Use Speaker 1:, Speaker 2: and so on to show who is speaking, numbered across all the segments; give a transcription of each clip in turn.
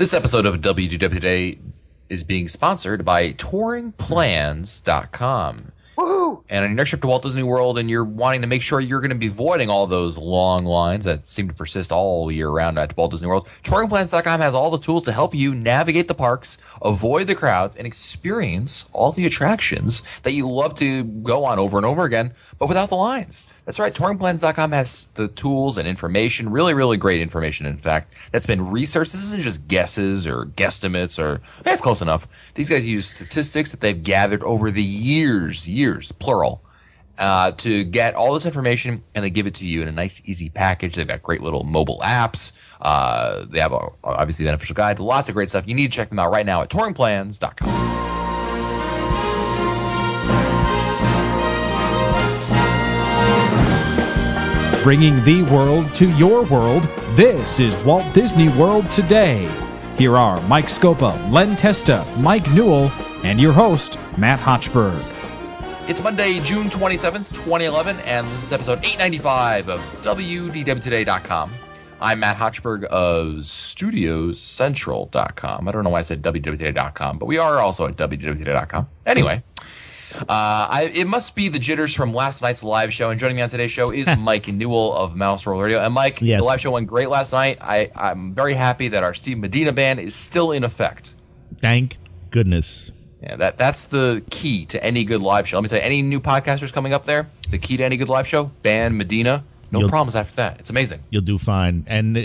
Speaker 1: This episode of WDW Today is being sponsored by touringplans.com.
Speaker 2: Woohoo!
Speaker 1: And on your next trip to Walt Disney World and you're wanting to make sure you're going to be avoiding all those long lines that seem to persist all year round at Walt Disney World, touringplans.com has all the tools to help you navigate the parks, avoid the crowds, and experience all the attractions that you love to go on over and over again, but without the lines. That's right. Touringplans.com has the tools and information, really, really great information, in fact, that's been researched. This isn't just guesses or guesstimates or, that's close enough. These guys use statistics that they've gathered over the years, plural, to get all this information, and they give it to you in a nice, easy package. They've got great little mobile apps. They have, obviously, the unofficial guide. Lots of great stuff. You need to check them out right now at touringplans.com.
Speaker 3: Bringing the world to your world, this is Walt Disney World Today. Here are Mike Scopa, Len Testa, Mike Newell, and your host, Matt Hochberg.
Speaker 1: It's Monday, June 27th, 2011, and this is episode 895 of WDWToday.com. I'm Matt Hochberg of StudiosCentral.com. I don't know why I said WDWToday.com, but we are also at WDWToday.com. Anyway. It must be the jitters from last night's live show, and joining me on today's show is Mike Newell of Mouse Roll Radio. And Mike,
Speaker 4: yes.
Speaker 1: The live show went great last night. I'm very happy that our Steve Medina band is still in effect.
Speaker 4: Thank goodness.
Speaker 1: Yeah, that's the key to any good live show. Let me tell you, any new podcasters coming up there, the key to any good live show, band Medina, no problems after that. It's amazing.
Speaker 4: You'll do fine. And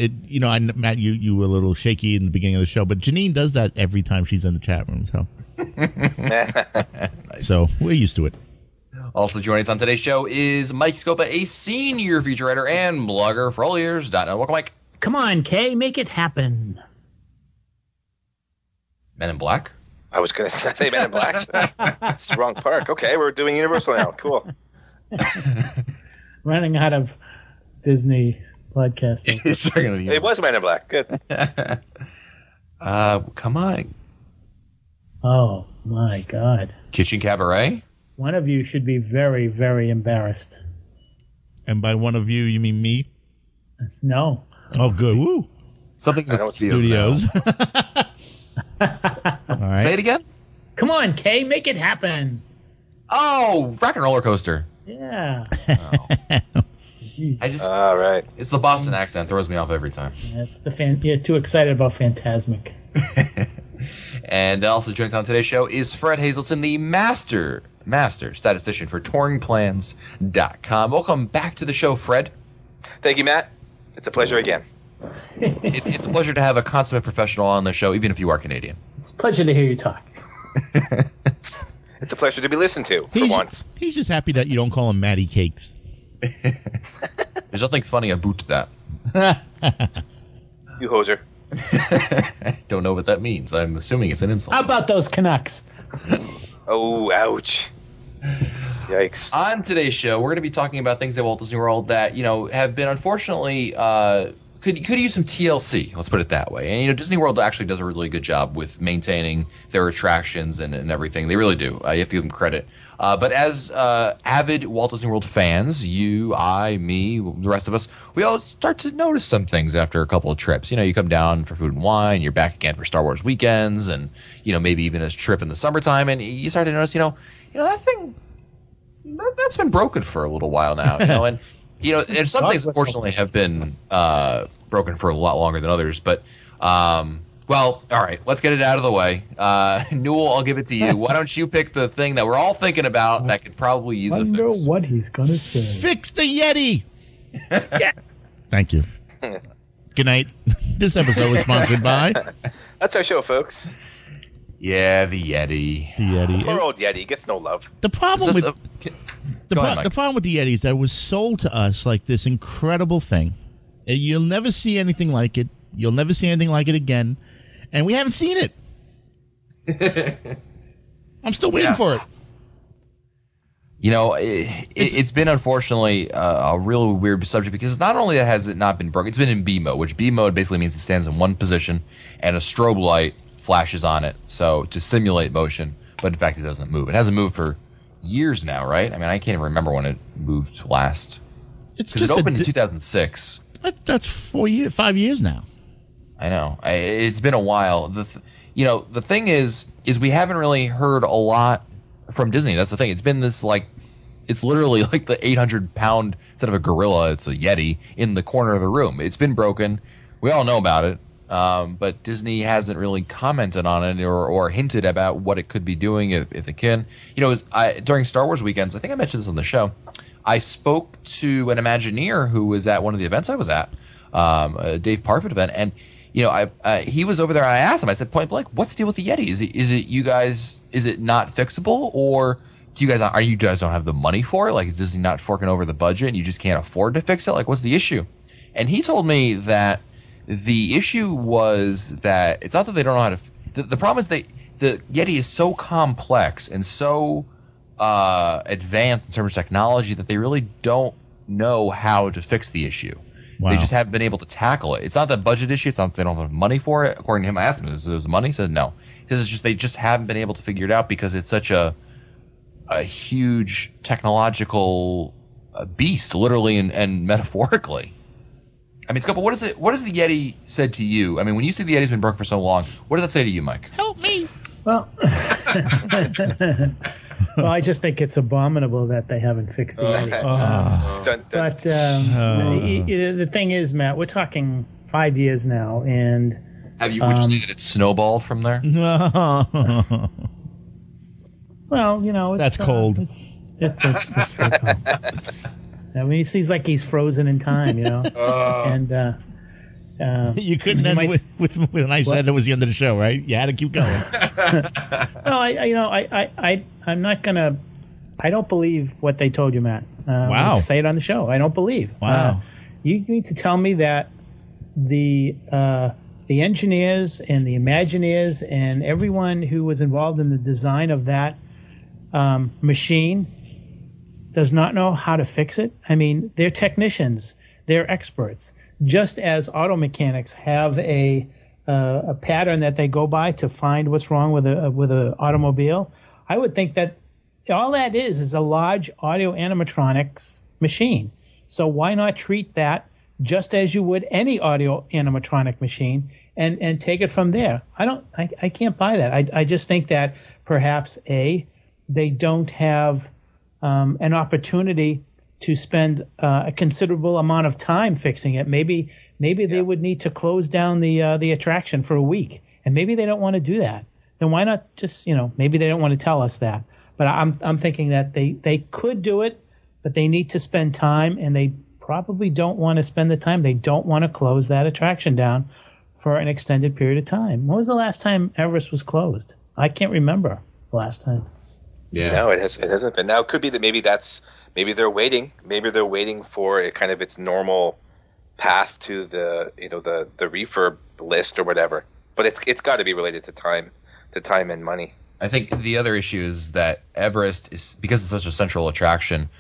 Speaker 4: Matt, you were a little shaky in the beginning of the show, but Janine does that every time she's in the chat room. So.
Speaker 1: Nice.
Speaker 4: So we're used to it.
Speaker 1: Also joining us on today's show is Mike Scopa, a senior feature writer and blogger for alleears.net. Welcome, Mike.
Speaker 5: Come on, Kay, make it happen.
Speaker 1: Men in Black?
Speaker 2: I was going to say Men in Black. It's the wrong park. Okay, we're doing Universal now. Cool.
Speaker 5: Running out of Disney podcasting.
Speaker 2: It was Men in Black. Good.
Speaker 1: Come on.
Speaker 5: Oh, my God.
Speaker 1: Kitchen Cabaret?
Speaker 5: One of you should be very, very embarrassed.
Speaker 4: And by one of you, you mean me?
Speaker 5: No.
Speaker 4: Oh, good. Woo.
Speaker 1: Something in the
Speaker 4: Studios. All right.
Speaker 1: Say it again?
Speaker 5: Come on, Kay, make it happen.
Speaker 1: Oh, Rock and Roller Coaster.
Speaker 5: Yeah.
Speaker 2: All right.
Speaker 1: It's the Boston accent. Throws me off every time.
Speaker 5: That's You're too excited about Fantasmic.
Speaker 1: And also joining us on today's show is Fred Hazelton, the master statistician for touringplans.com. Welcome back to the show, Fred.
Speaker 2: Thank you, Matt. It's a pleasure again.
Speaker 1: It's a pleasure to have a consummate professional on the show, even if you are Canadian.
Speaker 5: It's a pleasure to hear you talk.
Speaker 2: It's a pleasure to be listened to for once.
Speaker 4: He's just happy that you don't call him Matty Cakes.
Speaker 1: There's nothing funny about that.
Speaker 2: You hoser.
Speaker 1: I don't know what that means. I'm assuming it's an insult.
Speaker 5: How about those Canucks?
Speaker 2: Oh, ouch. Yikes.
Speaker 1: On today's show, we're going to be talking about things at Walt Disney World that, have been unfortunately could use some TLC. Let's put it that way. And Disney World actually does a really good job with maintaining their attractions and everything. They really do. You have to give them credit. But as avid Walt Disney World fans, you, I, me, the rest of us, we all start to notice some things after a couple of trips. You come down for food and wine, you're back again for Star Wars weekends, and maybe even a trip in the summertime, and you start to notice, that thing that's been broken for a little while now. And and some things unfortunately have been broken for a lot longer than others. But well, all right, let's get it out of the way. Newell, I'll give it to you. Why don't you pick the thing that we're all thinking about that could probably use a fix?
Speaker 5: I wonder what he's going to say.
Speaker 4: Fix the Yeti! Yeah. Thank you. Good night. This episode was sponsored by...
Speaker 2: That's our show, folks.
Speaker 1: Yeah, the Yeti.
Speaker 4: The Yeti.
Speaker 2: Poor old Yeti gets no love.
Speaker 4: The problem with...
Speaker 1: The
Speaker 4: problem with the Yeti is that it was sold to us like this incredible thing. You'll never see anything like it. You'll never see anything like it again. And we haven't seen it. I'm still waiting for it.
Speaker 1: It's been unfortunately a really weird subject because not only has it not been broken, it's been in B mode, which B mode basically means it stands in one position and a strobe light flashes on it, so to simulate motion, but in fact it doesn't move. It hasn't moved for years now, right? I mean, I can't even remember when it moved last.
Speaker 4: It's
Speaker 1: just it opened in 2006.
Speaker 4: That's 5 years now.
Speaker 1: I know. It's been a while. The thing is we haven't really heard a lot from Disney. That's the thing. It's been this like, it's literally like the 800-pound, instead of a gorilla, it's a Yeti in the corner of the room. It's been broken. We all know about it. But Disney hasn't really commented on it or hinted about what it could be doing if it can. During Star Wars weekends, I think I mentioned this on the show, I spoke to an Imagineer who was at one of the events I was at, a Dave Parfit event, and he was over there. And I asked him, I said point blank, what's the deal with the Yeti? Is it you guys? Is it not fixable, or do you guys don't have the money for it? Like, is Disney not forking over the budget and you just can't afford to fix it? Like, what's the issue? And he told me that the issue was that it's not that they don't know how to. The problem is the Yeti is so complex and so advanced in terms of technology that they really don't know how to fix the issue.
Speaker 4: Wow.
Speaker 1: They just haven't been able to tackle it. It's not the budget issue. It's not that they don't have money for it. According to him, I asked him, is there money? He said no. Because they just haven't been able to figure it out because it's such a huge technological beast, literally and metaphorically. I mean, Scopa, what has the Yeti said to you? I mean, when you see the Yeti's been broken for so long, what does that say to you, Mike?
Speaker 4: Help me.
Speaker 5: Well, well, I just think it's abominable that they haven't fixed the Yeti.
Speaker 2: Dun, dun.
Speaker 5: But the thing is, Matt, we're talking 5 years now, and
Speaker 1: Would you say that it's snowballed from there?
Speaker 5: well, it's,
Speaker 4: That's cold.
Speaker 5: That's very cold. I mean, it seems like he's frozen in time, and
Speaker 4: You couldn't
Speaker 5: he
Speaker 4: end
Speaker 5: might-
Speaker 4: with when I said that was the end of the show, right? You had to keep going.
Speaker 5: well, I'm not gonna. I don't believe what they told you, Matt.
Speaker 4: Wow.
Speaker 5: Say it on the show. I don't believe.
Speaker 4: Wow.
Speaker 5: You need to tell me that the engineers and the Imagineers and everyone who was involved in the design of that machine does not know how to fix it. I mean, they're technicians, they're experts. Just as auto mechanics have a pattern that they go by to find what's wrong with a automobile, I would think that all that is a large audio animatronics machine. So why not treat that just as you would any audio animatronic machine and take it from there? I can't buy that. I just think that perhaps they don't have an opportunity to spend a considerable amount of time fixing it. Maybe they would need to close down the attraction for a week, and maybe they don't want to do that. Then why not just maybe they don't want to tell us that. But I'm thinking that they could do it, but they need to spend time, and they probably don't want to spend the time. They don't want to close that attraction down for an extended period of time. When was the last time Everest was closed? I can't remember the last time.
Speaker 1: Yeah.
Speaker 2: No, it hasn't been. Now it could be that maybe they're waiting. Maybe they're waiting for its normal path to the refurb list or whatever. But it's got to be related to time and money.
Speaker 1: I think the other issue is that Everest is, because it's such a central attraction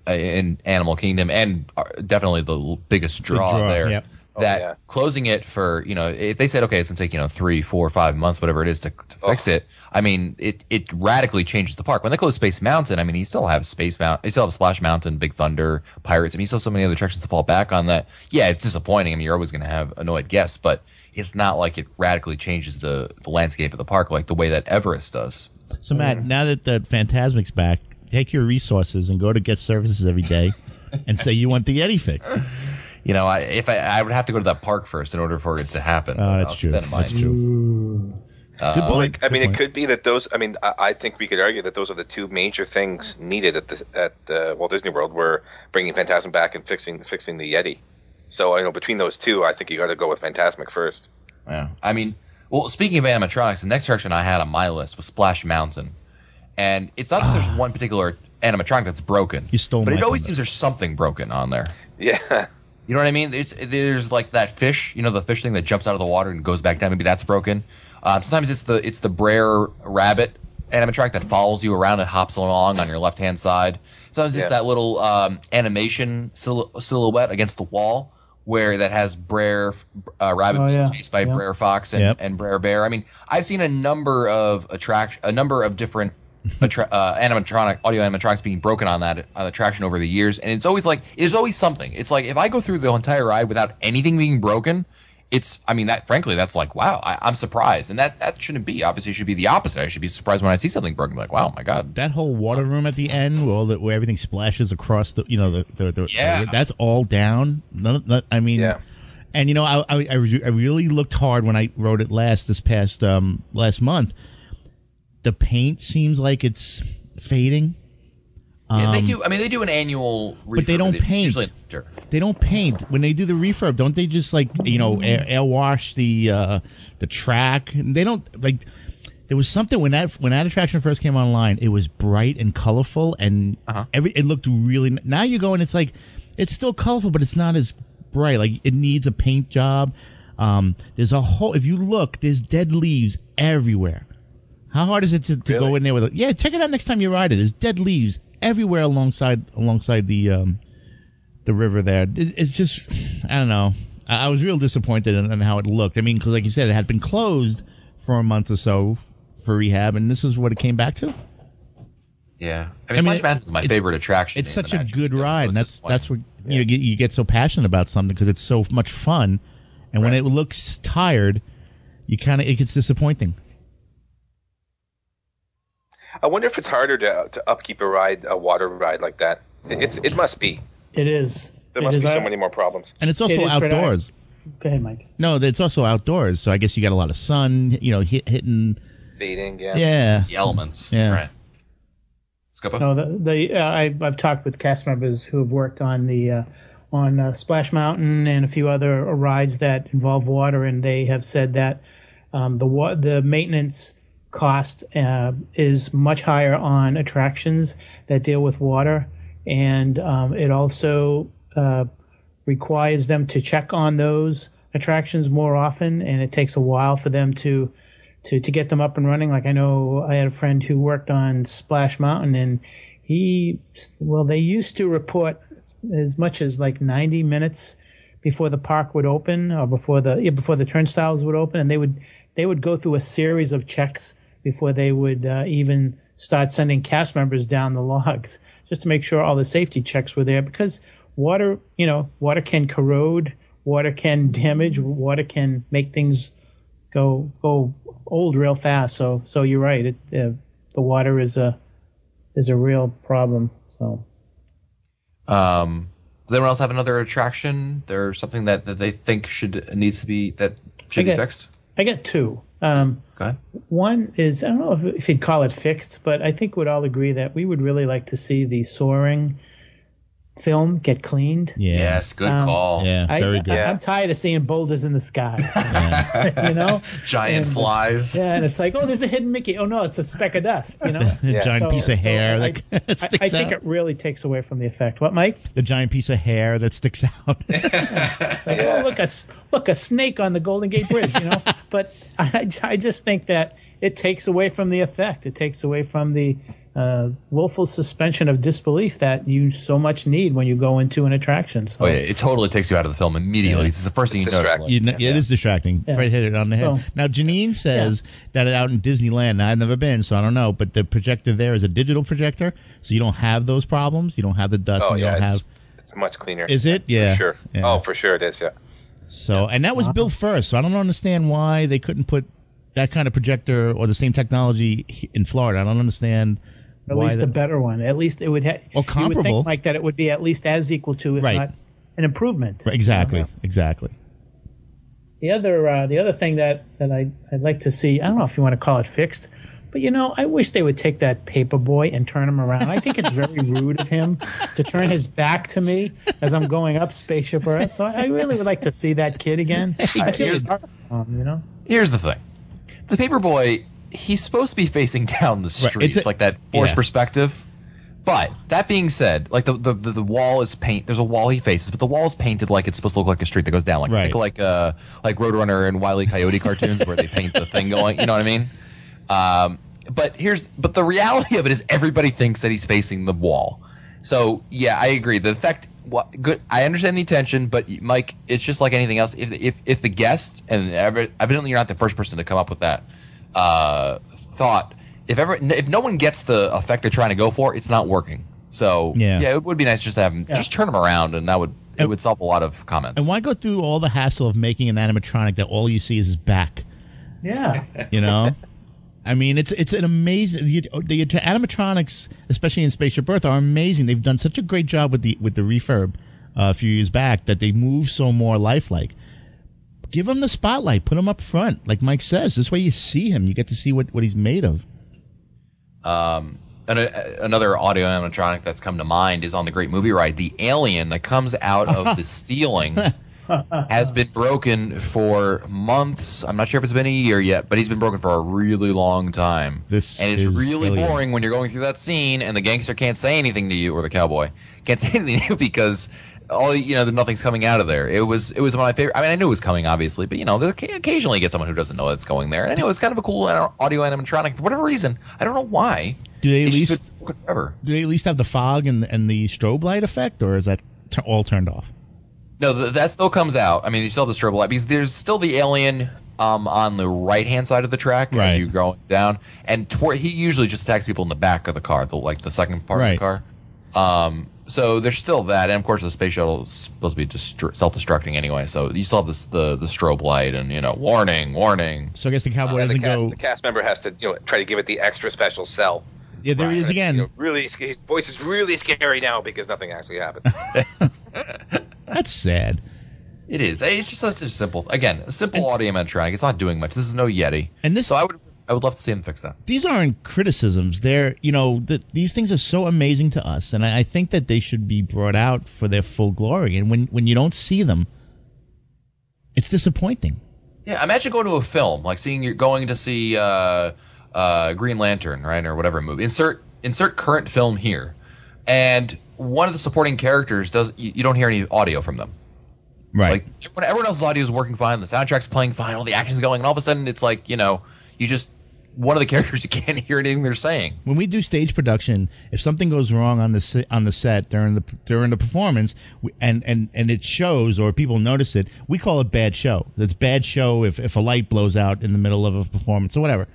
Speaker 1: in Animal Kingdom and definitely the biggest draw there.
Speaker 4: Yep.
Speaker 1: That closing it for, if they said, okay, it's going to take, 3, 4, 5 months, whatever it is to fix it. I mean, it radically changes the park. When they close Space Mountain, I mean, you still have Splash Mountain, Big Thunder, Pirates. I mean, you still have so many other attractions to fall back on that. Yeah, it's disappointing. I mean, you're always going to have annoyed guests, but it's not like it radically changes the landscape of the park like the way that Everest does.
Speaker 4: So, Matt, now that the Phantasmic's back, take your resources and go to Get Services every day and say you want the Yeti fixed.
Speaker 1: I would have to go to that park first in order for it to happen.
Speaker 4: Oh, that's true. That's true. Good point.
Speaker 2: It could be that those. I mean, I think we could argue that those are the two major things needed at Walt Disney World were bringing Phantasm back and fixing the Yeti. So between those two, I think you got to go with Phantasmic first.
Speaker 1: Yeah, I mean, well, speaking of animatronics, the next attraction I had on my list was Splash Mountain, and it's not that there's one particular animatronic that's broken.
Speaker 4: You stole
Speaker 1: but
Speaker 4: my
Speaker 1: it always
Speaker 4: thunder.
Speaker 1: seems there's something broken on there.
Speaker 2: Yeah.
Speaker 1: You know what I mean? There's like that fish, the fish thing that jumps out of the water and goes back down. Maybe that's broken. Sometimes it's the Brer Rabbit animatronic that follows you around and hops along on your left hand side. Sometimes it's that little animation silhouette against the wall where that has Brer Rabbit being chased by Brer Fox and Brer Bear. I mean, I've seen a number of different audio animatronics being broken on that attraction over the years, and it's always something. It's like if I go through the entire ride without anything being broken, I mean, that frankly, that's like, wow, I'm surprised. And that shouldn't be. Obviously, it should be the opposite. I should be surprised when I see something broken. Like, wow, my God.
Speaker 4: That whole water room at the end, where everything splashes across the,
Speaker 1: Yeah.
Speaker 4: that's all down. I mean,
Speaker 2: Yeah.
Speaker 4: and I really looked hard when I wrote it last month. The paint seems like it's fading.
Speaker 1: Yeah, they do. I mean, they do an annual refurb.
Speaker 4: But they don't paint.
Speaker 1: Usually, sure.
Speaker 4: They don't paint when they do the refurb. Don't they just air wash the track? They don't like. There was something when that attraction first came online. It was bright and colorful, and it looked really. Now you go and it's like it's still colorful, but it's not as bright. Like it needs a paint job. There's a whole. If you look, there's dead leaves everywhere. How hard is it to go in there with it? Yeah, check it out next time you ride it. There's dead leaves everywhere alongside the river there. It's just, I don't know. I was real disappointed in how it looked. I mean, because like you said, it had been closed for a month or so for rehab, and this is what it came back to.
Speaker 1: Yeah, I mean Splash Mountain is my favorite attraction.
Speaker 4: It's such a
Speaker 1: Magic
Speaker 4: good
Speaker 1: Kingdom,
Speaker 4: ride,
Speaker 1: so
Speaker 4: and
Speaker 1: it's
Speaker 4: that's what
Speaker 1: yeah.
Speaker 4: you get so passionate about something because it's so much fun, and when it looks tired, it gets disappointing.
Speaker 2: I wonder if it's harder to upkeep a water ride like that. It must be.
Speaker 5: It is.
Speaker 2: There must be so many more problems.
Speaker 4: And it's also
Speaker 5: It is for that.
Speaker 4: outdoors.
Speaker 5: Go ahead, Mike.
Speaker 4: No, it's also outdoors, so I guess you got a lot of sun, hitting.
Speaker 2: Fading, yeah.
Speaker 4: Yeah.
Speaker 1: the elements.
Speaker 4: Yeah.
Speaker 1: Right. Scopo?
Speaker 5: No, I've talked with cast members who have worked on on Splash Mountain and a few other rides that involve water, and they have said that the maintenance cost is much higher on attractions that deal with water, and it also requires them to check on those attractions more often, and it takes a while for them to get them up and running. Like I know I had a friend who worked on Splash Mountain, and they used to report as much as like 90 minutes before the park would open or before the turnstiles would open, and they would go through a series of checks before they would even start sending cast members down the logs just to make sure all the safety checks were there, because water can corrode, water can damage, water can make things go old real fast. So you're right. The water is a real problem. So,
Speaker 1: does anyone else have another attraction? There's something that they think should be fixed?
Speaker 5: I got two.
Speaker 1: Go ahead.
Speaker 5: One is, I don't know if you'd call it fixed, but I think we'd all agree that we would really like to see the soaring film get cleaned.
Speaker 4: Yeah.
Speaker 1: Yes, good call.
Speaker 4: Yeah, very good.
Speaker 5: I'm tired of seeing boulders in the sky.
Speaker 1: Giant flies.
Speaker 5: Yeah, and it's like, oh, there's a hidden Mickey. Oh no, it's a speck of dust.
Speaker 4: The giant piece of hair that sticks
Speaker 5: I
Speaker 4: out.
Speaker 5: think it really takes away from the effect. What, Mike?
Speaker 4: The giant piece of hair that sticks out.
Speaker 5: It's like, oh, look, a snake on the Golden Gate Bridge. But I just think that it takes away from the effect. It takes away from the willful suspension of disbelief that you so much need when you go into an attraction. So,
Speaker 1: it totally takes you out of the film immediately.
Speaker 4: Yeah.
Speaker 1: It's the first thing you
Speaker 2: distracting.
Speaker 1: notice.
Speaker 4: It is distracting.
Speaker 5: Yeah.
Speaker 4: Right, hit it on the head.
Speaker 5: So-
Speaker 4: Now, Janine says that out in Disneyland, now, I've never been, so I don't know, but the projector there is a digital projector, so you don't have those problems. You don't have the dust.
Speaker 2: Oh
Speaker 4: and you
Speaker 2: yeah,
Speaker 4: don't have.
Speaker 2: it's much cleaner.
Speaker 4: Is it? Yeah.
Speaker 2: For sure.
Speaker 4: Yeah.
Speaker 2: Oh, for sure it is. Yeah.
Speaker 4: So, and that was built first, so I don't understand why they couldn't put that kind of projector or the same technology in Florida. I don't understand.
Speaker 5: at least a better one. At least it would have.
Speaker 4: Or
Speaker 5: You would
Speaker 4: comparable.
Speaker 5: think, Mike, that it would be at least as equal to, if
Speaker 4: Right.
Speaker 5: not an improvement.
Speaker 4: Exactly. Exactly.
Speaker 5: The other thing that I'd like to see, I don't know if you want to call it fixed, but I wish they would take that paper boy and turn him around. I think it's very rude of him to turn his back to me as I'm going up Spaceship Earth. So I really would like to see that kid again.
Speaker 1: Here's the thing. The Paperboy, he's supposed to be facing down the street. It's like that forced perspective. But that being said, like the wall is there's a wall he faces, but the wall is painted like it's supposed to look like a street that goes down, like Roadrunner and Wile E. Coyote cartoons where they paint the thing going. You know what I mean? But the reality of it is everybody thinks that he's facing the wall. So yeah, I agree. The effect, good. I understand the intention, but Mike, it's just like anything else. If the guest, and evidently you're not the first person to come up with that thought. If no one gets the effect they're trying to go for, it's not working. So yeah, it would be nice just to have him just turn him around, and that would it would solve a lot of comments.
Speaker 4: And why go through all the hassle of making an animatronic that all you see is his back?
Speaker 5: Yeah.
Speaker 4: You know? I mean, it's an amazing. The animatronics, especially in Spaceship Earth, are amazing. They've done such a great job with the refurb a few years back that they move so more lifelike. Give him the spotlight. Put him up front, like Mike says. This way you see him. You get to see what he's made of.
Speaker 1: And another audio animatronic that's come to mind is on the Great Movie Ride. The alien that comes out of the ceiling has been broken for months. I'm not sure if it's been a year yet, but he's been broken for a really long time. And it's really boring when you're going through that scene and the gangster can't say anything to you, or the cowboy can't say anything to you because nothing's coming out of there. It was one of my favorite. I mean, I knew it was coming, obviously, but occasionally you get someone who doesn't know it's going there. And I knew it was kind of a cool audio animatronic for whatever reason. I don't know why.
Speaker 4: Do they at least have the fog and the strobe light effect, or is that all turned off?
Speaker 1: No, that still comes out. I mean, you still have the strobe light because there's still the alien on the right-hand side of the track as you go down, and he usually just attacks people in the back of the car, the second part of the car. So there's still that, and of course the space shuttle is supposed to be self-destructing anyway. So you still have the strobe light and warning.
Speaker 4: So I guess the cowboy doesn't go.
Speaker 2: The cast member has to try to give it the extra special sell.
Speaker 4: Yeah, there he is again.
Speaker 2: Really, his voice is really scary now because nothing actually happened.
Speaker 4: That's sad.
Speaker 1: It is. It's just such a simple audio animatronic. It's not doing much. This is no Yeti. So I would love to see them fix that.
Speaker 4: These aren't criticisms. They're, these things are so amazing to us, and I think that they should be brought out for their full glory. And when you don't see them, it's disappointing.
Speaker 1: Yeah, imagine going to a film, like going to see Green Lantern, right, or whatever movie. Insert current film here, and one of the supporting characters you don't hear any audio from them.
Speaker 4: Right.
Speaker 1: Like when everyone else's audio is working fine, the soundtrack's playing fine, all the action's going, and all of a sudden it's like one of the characters you can't hear anything they're saying.
Speaker 4: When we do stage production, if something goes wrong on the set during the performance, and it shows or people notice it, we call it bad show. That's bad show if a light blows out in the middle of a performance or whatever,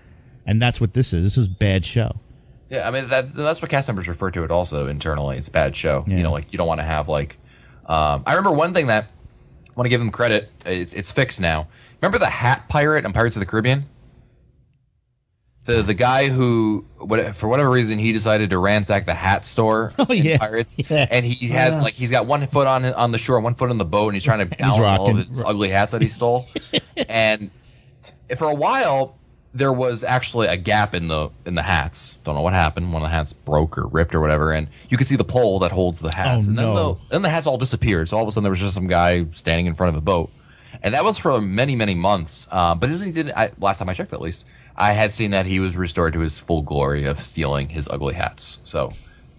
Speaker 4: and that's what this is. This is bad show.
Speaker 1: Yeah, I mean that's what cast members refer to it also internally. It's bad show. Yeah. You don't want to have I remember one thing that I want to give them credit. It's fixed now. Remember the hat pirate on Pirates of the Caribbean? The guy who, for whatever reason, he decided to ransack the hat store in Pirates, and he's got 1 foot on the shore, 1 foot on the boat, and he's trying to balance all of his ugly hats that he stole. And for a while, there was actually a gap in the hats. Don't know what happened. One of the hats broke or ripped or whatever, and you could see the pole that holds the hats. And then the hats all disappeared. So all of a sudden, there was just some guy standing in front of a boat, and that was for many, many months. But last time I checked, at least, I had seen that he was restored to his full glory of stealing his ugly hats. So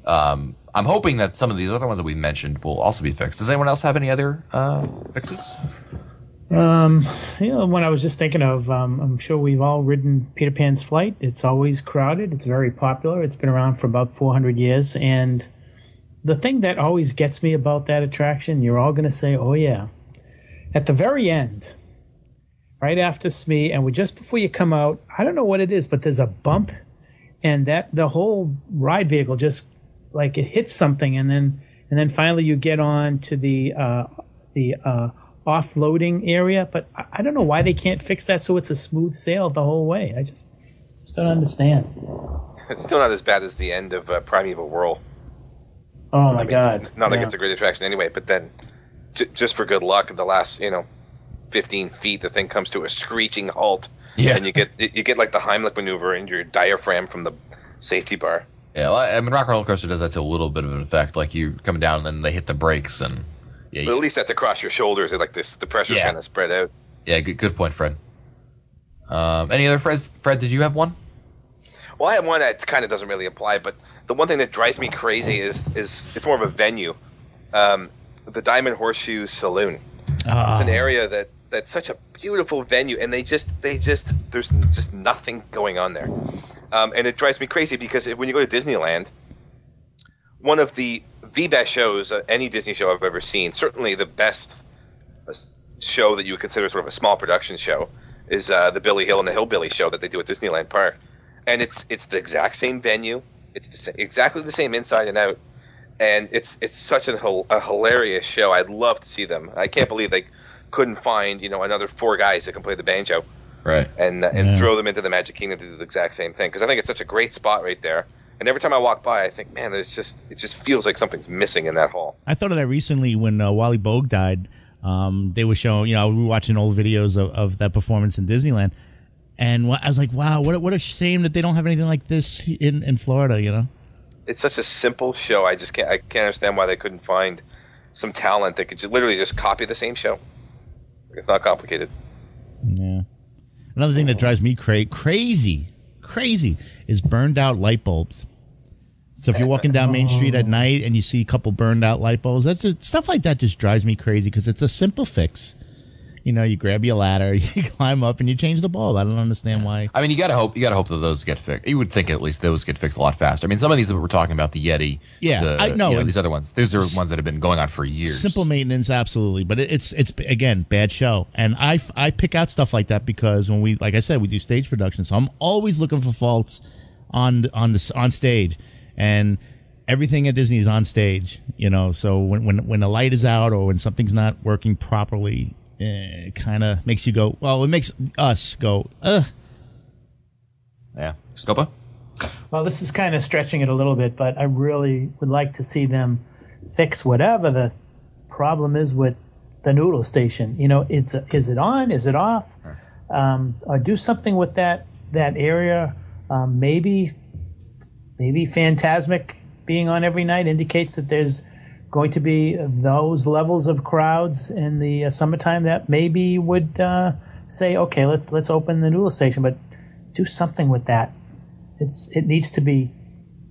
Speaker 1: I'm hoping that some of these other ones that we mentioned will also be fixed. Does anyone else have any other fixes?
Speaker 5: When I was just thinking of, I'm sure we've all ridden Peter Pan's Flight. It's always crowded. It's very popular. It's been around for about 400 years. And the thing that always gets me about that attraction, you're all going to say, oh, yeah. At the very end, right after Smee, and just before you come out, I don't know what it is, but there's a bump, and that the whole ride vehicle just it hits something, and then finally you get on to the offloading area. But I don't know why they can't fix that so it's a smooth sail the whole way. I just don't understand.
Speaker 2: It's still not as bad as the end of Primeval Whirl.
Speaker 5: Oh my God!
Speaker 2: Not like it's a great attraction anyway, but then just for good luck, the last 15 feet, the thing comes to a screeching halt, and you get like the Heimlich maneuver in your diaphragm from the safety bar.
Speaker 1: Yeah, well, I mean, Rock and Roller Coaster does that to a little bit of an effect. Like you come down and then they hit the brakes, and
Speaker 2: but at least that's across your shoulders. The pressure's kind of spread out.
Speaker 1: Yeah, good point, Fred. Any other Freds? Fred, did you have one?
Speaker 2: Well, I have one that kind of doesn't really apply, but the one thing that drives me crazy is it's more of a venue. The Diamond Horseshoe Saloon. It's an area that's such a beautiful venue, and there's just nothing going on there. And it drives me crazy because when you go to Disneyland, one of the best shows, any Disney show I've ever seen, certainly the best show that you would consider sort of a small production show, is the Billy Hill and the Hillbilly show that they do at Disneyland Park. And it's the exact same venue. It's exactly the same inside and out. and it's such a hilarious show. I'd love to see them. I can't believe they couldn't find another 4 guys that can play the banjo,
Speaker 1: Right.
Speaker 2: and throw them into the Magic Kingdom to do the exact same thing. Because I think it's such a great spot right there. And every time I walk by, I think, man, it just feels like something's missing in that hall.
Speaker 4: I thought of that recently when Wally Bogue died. They were showing, we were watching old videos of that performance in Disneyland, and I was like, wow, what a shame that they don't have anything like this in Florida.
Speaker 2: It's such a simple show. I can't understand why they couldn't find some talent that could literally just copy the same show. It's not complicated.
Speaker 4: Yeah. Another thing that drives me crazy is burned out light bulbs. So if you're walking down Main Street at night and you see a couple burned out light bulbs, stuff like that just drives me crazy because it's a simple fix. You grab your ladder, you climb up, and you change the bulb. I don't understand why.
Speaker 1: I mean, you gotta hope that those get fixed. You would think at least those get fixed a lot faster. I mean, some of these that we're talking about, the Yeti,
Speaker 4: I know
Speaker 1: these other ones. Those are ones that have been going on for years.
Speaker 4: Simple maintenance, absolutely, but it's again bad show. And I pick out stuff like that because when we, like I said, we do stage production, so I'm always looking for faults on stage, and everything at Disney is on stage. So when the light is out or when something's not working properly. It kind of makes you go, well, it makes us go, ugh.
Speaker 1: Yeah. Scopa?
Speaker 5: Well, this is kind of stretching it a little bit, but I really would like to see them fix whatever the problem is with the noodle station. Is it on? Is it off? Or do something with that area. Maybe Fantasmic being on every night indicates that there's going to be those levels of crowds in the summertime that maybe would say, okay, let's open the noodle station, but do something with that. It needs to be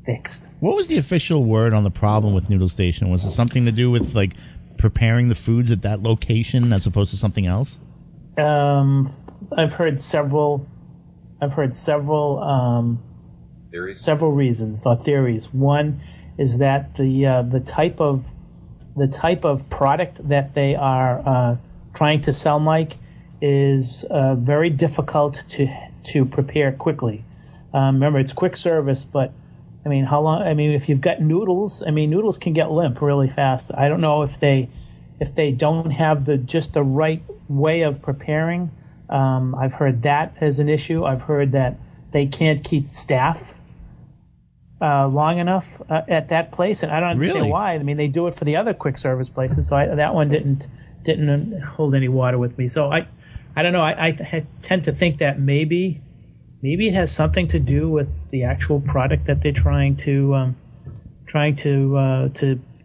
Speaker 5: fixed.
Speaker 4: What was the official word on the problem with noodle station? Was it something to do with like preparing the foods at that location as opposed to something else?
Speaker 5: I've heard several
Speaker 1: Theories?
Speaker 5: Several reasons or theories. One is that the type of product that they are trying to sell, Mike, is very difficult to prepare quickly. Remember, it's quick service, but I mean, how long? I mean, if you've got noodles, noodles can get limp really fast. I don't know if they don't have just the right way of preparing. I've heard that as an issue. I've heard that they can't keep staff long enough at that place, and I don't understand why. I mean, they do it for the other quick service places, so that one didn't hold any water with me. So I don't know. I tend to think that maybe it has something to do with the actual product that they're trying to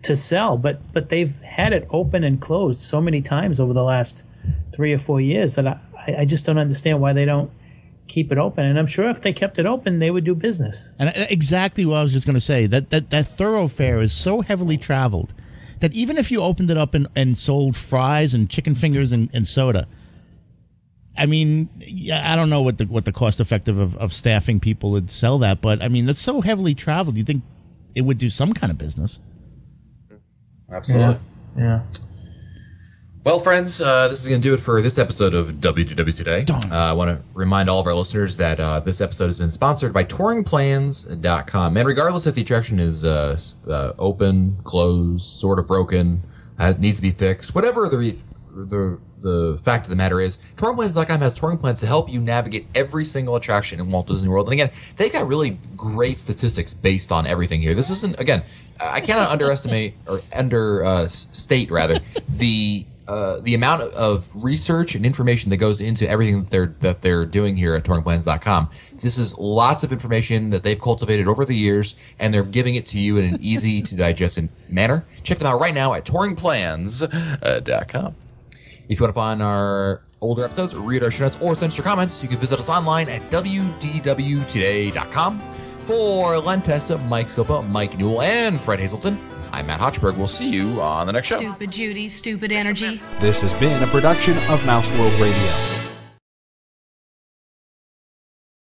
Speaker 5: sell. But they've had it open and closed so many times over the last 3 or 4 years that I just don't understand why they don't keep it open. And I'm sure if they kept it open, they would do business.
Speaker 4: And exactly what I was just going to say, that thoroughfare is so heavily traveled that even if you opened it up and sold fries and chicken fingers and soda, I mean, I don't know what the cost effective of staffing people would sell that, but I mean, that's so heavily traveled. You think it would do some kind of business.
Speaker 1: Absolutely.
Speaker 5: Yeah.
Speaker 1: Well, friends, this is going to do it for this episode of WDW Today. I want to remind all of our listeners that this episode has been sponsored by touringplans.com. And regardless if the attraction is open, closed, sort of broken, needs to be fixed, whatever the fact of the matter is, touringplans.com has touring plans to help you navigate every single attraction in Walt Disney World. And again, they got really great statistics based on everything here. This isn't, again, I cannot underestimate or understate rather the amount of research and information that goes into everything that they're doing here at touringplans.com. This is lots of information that they've cultivated over the years, and they're giving it to you in an easy to digest manner. Check them out right now at touringplans.com. If you want to find our older episodes, read our show notes, or send us your comments, you can visit us online at wdwtoday.com. For Len Testa, Mike Scopa, Mike Newell, and Fred Hazelton, I'm Matt Hochberg. We'll see you on the next show.
Speaker 6: Stupid Judy, stupid energy.
Speaker 3: This has been a production of Mouse World Radio.